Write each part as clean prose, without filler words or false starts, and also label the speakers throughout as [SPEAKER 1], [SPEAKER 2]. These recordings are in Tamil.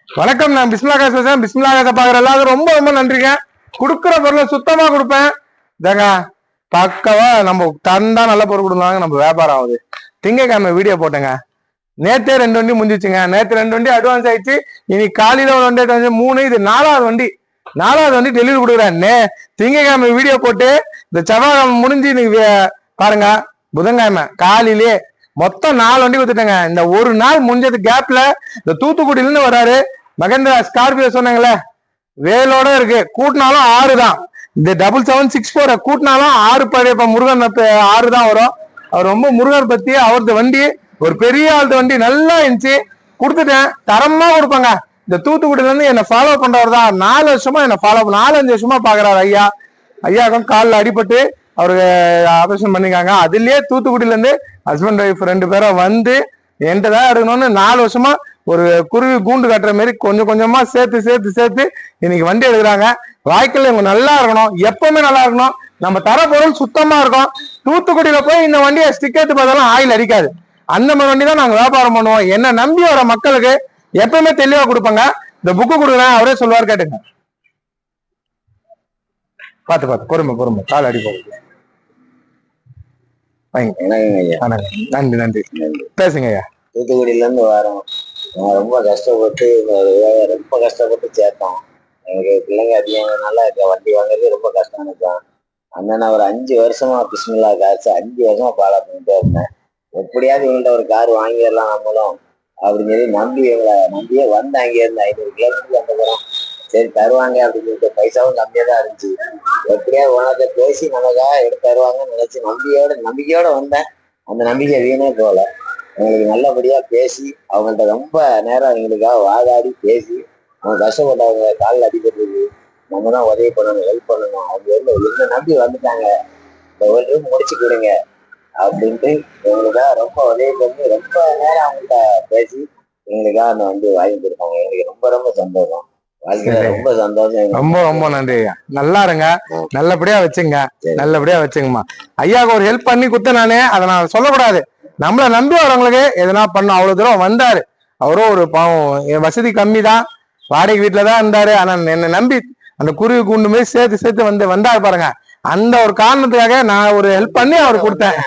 [SPEAKER 1] வணக்கம். நான் பிஸ்மிலாகாஸ் பேசுறேன். பிஸ்மிலாகாச பாக்குற எல்லாரும் ரொம்ப ரொம்ப நன்றிங்க. கொடுக்குற பொருளை சுத்தமா கொடுப்பேன். இதாங்க பக்கவா நம்ம தந்தா நல்ல பொருள் கொடுத்தாங்க, நம்ம வியாபாரம் ஆகுது. திங்கக்கிழமை வீடியோ போட்டேங்க. நேத்தே 2 வண்டி முடிஞ்சிச்சுங்க. நேற்று 2 வண்டி அட்வான்ஸ் ஆயிடுச்சு. இனி காலையில ஒரு வண்டி 3, இது 4வது வண்டி. 4வது வண்டி டெலிவரி கொடுக்குறேன். திங்கக்கிழமை வீடியோ போட்டு இந்த செவ்வாய்க்கிழமை முடிஞ்சு இன்னைக்கு பாருங்க, புதன்கிழமை காலையிலே மொத்தம் 4 வண்டி கொடுத்துட்டேங்க. இந்த ஒரு நாள் முடிஞ்சது கேப்ல இந்த தூத்துக்குடியில இருந்து வராரு மகேந்திரா ஸ்கார்பியோ சொன்னாங்களே, வேலோட இருக்கு. கூட்டினாலும் 6 தான். இந்த 7764 கூட்டினாலும் 6 பழைய முருகன் 6 தான் வரும். அவர் ரொம்ப முருகர் பத்தி அவரது வண்டி ஒரு பெரிய ஆளுது வண்டி நல்லா இருந்துச்சு. கொடுத்துட்டேன். தரமா கொடுப்பாங்க. இந்த தூத்துக்குடியில இருந்து என்ன ஃபாலோ பண்றவர் தான். 4 வருஷமா என்ன ஃபாலோ 4-5 வருஷமா பாக்குறாரு. ஐயாவுக்கும் காலில் அடிபட்டு அவருக்கு ஆபரேஷன் பண்ணிருக்காங்க. அதுலயே தூத்துக்குடியில இருந்து ஹஸ்பண்ட் ஒய்ஃப் 2 பேரும் வந்து என்கிட்ட தான் எடுக்கணும்னு 4 வருஷமா ஒரு குருவி கூண்டு கட்டுற மாதிரி கொஞ்சம் கொஞ்சமா சேர்த்து இன்னைக்கு வண்டி எடுக்கிறாங்க. வாய்க்கல இவங்க நல்லா இருக்கணும், எப்பவுமே நல்லா இருக்கணும். நம்ம தர பொருள் சுத்தமா இருக்கும். தூத்துக்குடியில போய் இந்த வண்டியை ஸ்டிக்கெட்டு பார்த்தாலும் ஆயில் அடிக்காது. அந்த மாதிரி வண்டி தான் நாங்க வியாபாரம் பண்ணுவோம். என்ன நம்பி வர மக்களுக்கு எப்பவுமே தெளிவா கொடுப்பாங்க. இந்த புக்கு கொடுக்குறேன், அவரே சொல்லுவார், கேட்டுங்க. பார்த்து பொறுமை கால் அடி போகுது. நன்றி நன்றி. பேசுங்க ஐயா.
[SPEAKER 2] தூத்துக்குடியில இருந்து வரோம். ரொம்ப கஷ்டப்பட்டு சேர்த்தோம். எனக்கு பிள்ளைங்க அதிகனால வண்டி வாங்குறது ரொம்ப கஷ்டம். நினைச்சோம் அந்த நான் ஒரு 5 வருஷமா பிஸ்மில்லா காசு 5 வருஷமா ஃபாலோ பண்ணிட்டே இருந்தேன். எப்படியாவது இவங்கள்ட்ட ஒரு கார் வாங்கிடலாம் நம்மளும் அப்படின்னு சொல்லி நம்பியே வந்து அங்கே இருந்து 500 கிலோமீட்டர் வந்த போறோம். சரி தருவாங்க அப்படின்னு சொல்லிட்டு பைசாவும் கம்மியா தான் இருந்துச்சு. எப்படியாவது உனத்தை பேசி நமக்காக எடுத்து தருவாங்கன்னு நினைச்சு நம்பிக்கையோட வந்தேன். அந்த நம்பிக்கை வீணே போகல. எங்களுக்கு நல்லபடியா பேசி அவங்கள்ட்ட ரொம்ப நேரம் எங்களுக்காக வாதாடி பேசி அவங்க கஷ்டப்பட்டவங்க காலில் அடிபட்டுருக்கு, நம்ம தான் உதவி பண்ணணும், ஹெல்ப் பண்ணணும். அவங்க என்ன நம்பி வந்துட்டாங்க, இந்த ஒரு ரூம் முடிச்சு கொடுங்க அப்படின்ட்டு எங்களுக்காக ரொம்ப உதவி பண்ணி ரொம்ப நேரம் அவங்கள்ட்ட பேசி எங்களுக்காக அந்த வந்து வாங்கி கொடுத்தாங்க. எங்களுக்கு ரொம்ப ரொம்ப சந்தோஷம். ரொம்ப சந்தோஷம்.
[SPEAKER 1] ரொம்ப நன்றி ஐயா. நல்லா இருங்க, நல்லபடியா வச்சுங்க, நல்லபடியா வச்சுங்கம்மா. ஐயாவுக்கு ஒரு ஹெல்ப் பண்ணி கொடுத்த நானே அதை நான் சொல்லக்கூடாது. நம்மள நம்பி வரவங்களுக்கு எதனா பண்ணும். அவ்வளவு தூரம் வந்தாரு. அவரும் ஒரு பாவம், வசதி கம்மி தான், வாடகை வீட்டுலதான் இருந்தாரு. ஆனா என்னை நம்பி அந்த குருவி கூண்டு மாதிரி சேர்த்து வந்தாரு பாருங்க. அந்த ஒரு காரணத்துக்காக நான் ஒரு ஹெல்ப் பண்ணி அவருக்கு கொடுத்தேன்.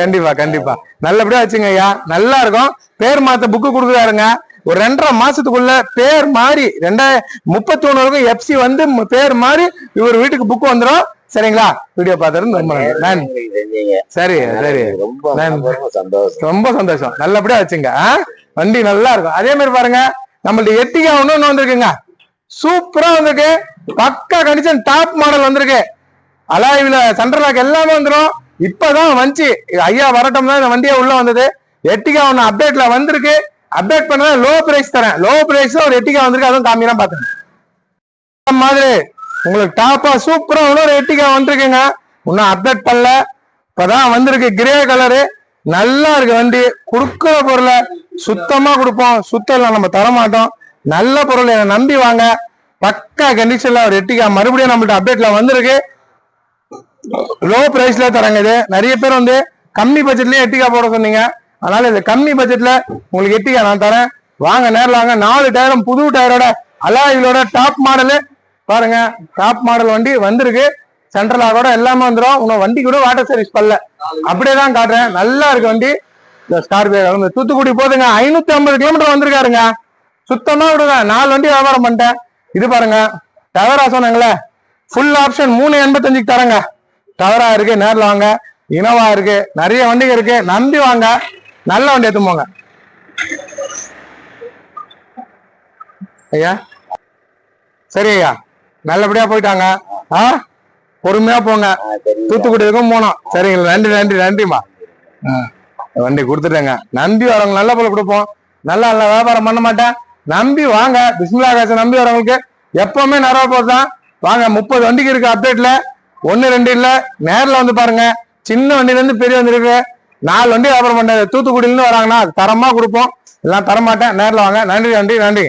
[SPEAKER 1] கண்டிப்பா நல்லபடியா வச்சுங்க ஐயா. நல்லா இருக்கும். பேர் மாத்த புக்கு கொடுக்குறாருங்க. ஒரு 2.5 மாசத்துக்குள்ள பேர் மாறி 2031 வரைக்கும் எஃப்சி வந்து பேர் மாறி இவர் வீட்டுக்கு புக் வந்துடும். சரிங்களா? வீடியோ பார்த்துருந்து ரொம்ப சரி. ரொம்ப சந்தோஷம். நல்லபடியா வச்சுங்க. வண்டி நல்லா இருக்கும். அதே மாதிரி பாருங்க, நம்மள்ட்ட எட்டிகா ஒண்ணு வந்திருக்குங்க. சூப்பரா வந்திருக்கு. பக்கா கண்டிஷன் டாப் மாடல் வந்திருக்கு. அலாய்வில சென்ட்ரலாக் எல்லாமே வந்துடும். இப்பதான் வந்துச்சு. ஐயா வரட்டும் தான் இந்த வண்டியா உள்ள வந்தது. எட்டிகா ஒண்ணு அப்டேட்ல வந்திருக்கு. அப்டேட் பண்ண லோ பிரைஸ் தரேன். லோ பிரைஸ் ஒரு எட்டிகா வந்திருக்கு. அதுவும் காமியெல்லாம் பாத்துங்க. மாதிரி உங்களுக்கு டாப்பா சூப்பரா இன்னொரு எட்டிகா வந்துருக்குங்க. இன்னும் அப்டேட் பண்ணல, இப்பதான் வந்திருக்கு. கிரே கலரு நல்லா இருக்கு வண்டி. கொடுக்குற பொருளை சுத்தமா கொடுப்போம். சுத்தம் இல்லை நம்ம தரமாட்டோம். நல்ல பொருள் என்னை நம்பி வாங்க. பக்கா கண்டிஷன்ல ஒரு எட்டிகா மறுபடியும் நம்மள்ட்ட அப்டேட்ல வந்திருக்கு. லோ பிரைஸ்ல தராங்க. இது நிறைய பேர் வந்து கம்மி பட்ஜெட்லயே எட்டிகா போட சொன்னீங்க. அதனால இது கம்மி பட்ஜெட்ல உங்களுக்கு எட்டிகா நான் தரேன். வாங்க, நேரில் வாங்க. 4 டயரும் புது டயரோட அலாயிலோட டாப் மாடலு பாருங்க. டாப் மாடல் வண்டி வந்திருக்கு. சென்ட்ரலாகோட எல்லாமே வந்துடும். உங்க வண்டி கூட வாட்டர் சர்வீஸ் பண்ணல, அப்படியேதான் காட்டுறேன். நல்லா இருக்கு வண்டி. இந்த ஸ்கார்பியோ தூத்துக்குடி போதுங்க. 550 கிலோமீட்டர் வந்திருக்காருங்க. சுத்தமா விடுங்க. 4 வண்டி வியாபாரம் பண்ணிட்டேன். இது பாருங்க, டவரா சொன்னாங்களே, ஃபுல் ஆப்ஷன் 385 தரங்க. டவரா இருக்கு. நேரில் வாங்க. இனோவா இருக்கு. நிறைய வண்டிகள் இருக்கு. நம்பி வாங்க. நல்ல வண்டி எடுத்து போங்க ஐயா. சரி ஐயா, நல்லபடியா போயிட்டாங்க. பொறுமையா போங்க. தூத்துக்குடி இருக்கும் போனோம். சரிங்களா? நன்றிமா. வண்டி கொடுத்துட்டேங்க. நம்பி வரவங்க நல்ல பொருள் கொடுப்போம். நல்லா வியாபாரம் பண்ண மாட்டேன். நம்பி வாங்க. பிஸ்மில்லா காசை நம்பி வரவங்களுக்கு எப்பவுமே நிறைய போகுது தான். வாங்க. 30 வண்டிக்கு இருக்கு அப்டேட்ல. 1 2 இல்ல. நேரில் வந்து பாருங்க. சின்ன வண்டியில இருந்து பெரிய வண்டி இருக்கு. 4 வண்டி வியாபாரம் பண்ணாரு. தூத்துக்குடியில இருந்து வராங்கன்னா தரமா கொடுப்போம். எல்லாம் தரமாட்டேன். நேரில் வாங்க. நன்றி.